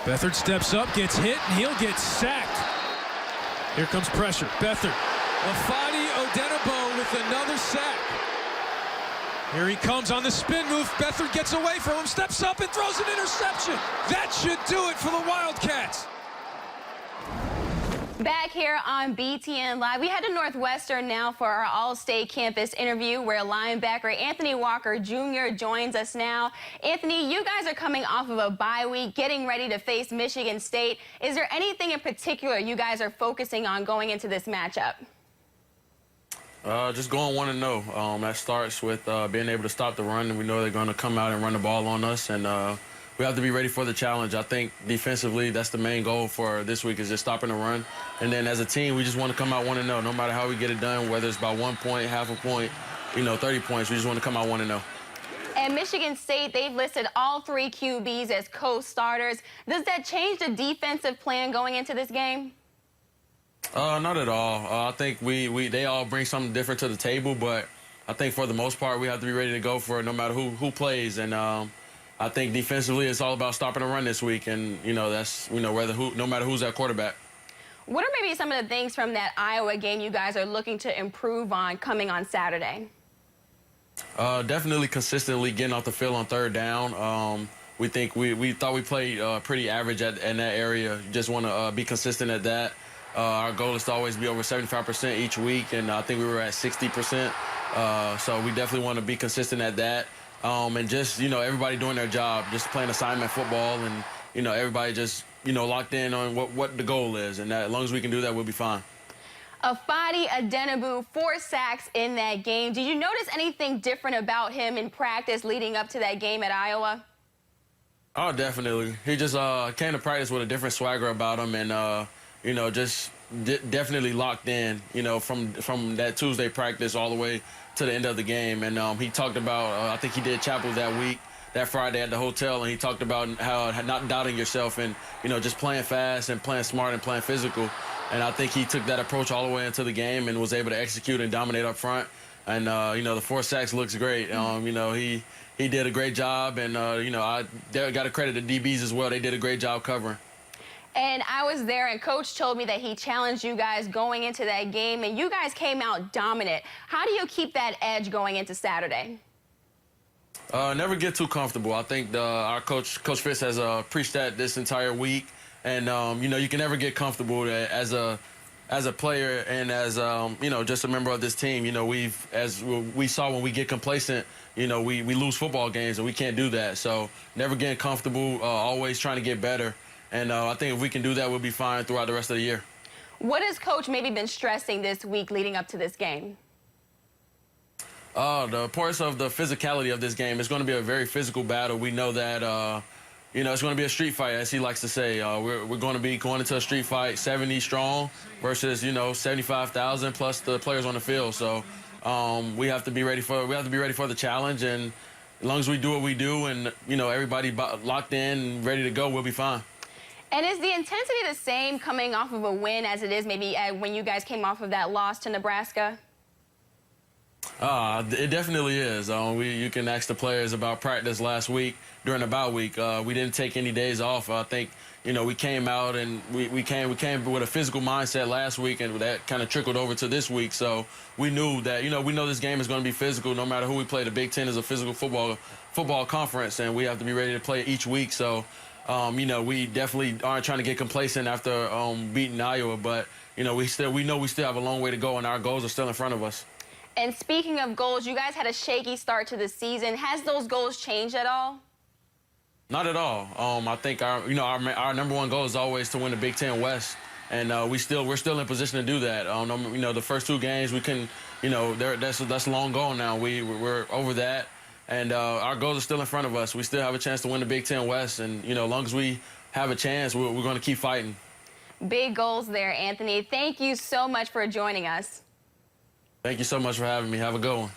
Beathard steps up, gets hit, and he'll get sacked. Here comes pressure. Beathard. Lafani Odenigbo with another sack. Here he comes on the spin move. Beathard gets away from him, steps up, and throws an interception. That should do it for the Wildcats. Back here on BTN Live, we head to Northwestern now for our All-State Campus interview where linebacker Anthony Walker Jr. joins us now. Anthony, you guys are coming off of a bye week, getting ready to face Michigan State. Is there anything in particular you guys are focusing on going into this matchup? Just going 1-0. That starts with being able to stop the run, and we know they're going to come out and run the ball on us, and we have to be ready for the challenge. I think defensively, that's the main goal for this week, is just stopping the run. And then as a team, we just want to come out 1-0, no matter how we get it done, whether it's by 1 point, half a point, 30 points. We just want to come out 1-0. And Michigan State, they've listed all 3 QBs as co-starters. Does that change the defensive plan going into this game? Not at all. I think they all bring something different to the table, but I think for the most part, we have to be ready to go for it no matter who plays. And I think defensively, it's all about stopping the run this week, and that's no matter who's at quarterback. What are maybe some of the things from that Iowa game you guys are looking to improve on coming on Saturday? Definitely consistently getting off the field on 3rd down. We thought we played pretty average in that area. Just want to be consistent at that. Our goal is to always be over 75% each week, and I think we were at 60%. So we definitely want to be consistent at that. And just, everybody doing their job, just playing assignment football, and, everybody just, locked in on what the goal is. And that, as long as we can do that, we'll be fine. Lafani Odenigbo, 4 sacks in that game. Did you notice anything different about him in practice leading up to that game at Iowa? Oh, definitely. He just came to practice with a different swagger about him, and, just definitely locked in, from that Tuesday practice all the way to the end of the game. And he talked about, I think he did chapel that Friday at the hotel, and he talked about how not doubting yourself and, just playing fast and playing smart and playing physical. And I think he took that approach all the way into the game and was able to execute and dominate up front. And, the 4 sacks looks great. He did a great job, and, I got to credit the DBs as well. They did a great job covering. And I was there, and Coach told me that he challenged you guys going into that game, and you guys came out dominant. How do you keep that edge going into Saturday? Never get too comfortable. I think our Coach Fitz has preached that this entire week. And, you can never get comfortable as a player and as, just a member of this team. As we saw when we get complacent, we lose football games, and we can't do that. So never getting comfortable, always trying to get better. And I think if we can do that, we'll be fine throughout the rest of the year. What has Coach maybe been stressing this week leading up to this game? The importance of the physicality of this game. It's going to be a very physical battle. We know that, it's going to be a street fight, as he likes to say. We're going to be going into a street fight 70 strong versus, 75,000 plus the players on the field. So we have to be ready for the challenge. And as long as we do what we do and, everybody locked in and ready to go, we'll be fine. And is the intensity the same coming off of a win as it is maybe when you guys came off of that loss to Nebraska? It definitely is. You can ask the players about practice last week during the bye week. We didn't take any days off. I think, we came out and we came with a physical mindset last week, and that kind of trickled over to this week. So we knew that, we know this game is going to be physical no matter who we play. The Big Ten is a physical football conference, and we have to be ready to play each week. So, we definitely aren't trying to get complacent after beating Iowa, but, we know we still have a long way to go, and our goals are still in front of us. And speaking of goals, you guys had a shaky start to the season. Has those goals changed at all? Not at all. I think our number 1 goal is always to win the Big Ten West, and we're still in position to do that. The first 2 games we can, that's long gone now. We're over that, and our goals are still in front of us. We still have a chance to win the Big Ten West, and as long as we have a chance, we're going to keep fighting. Big goals there, Anthony. Thank you so much for joining us. Thank you so much for having me. Have a good one.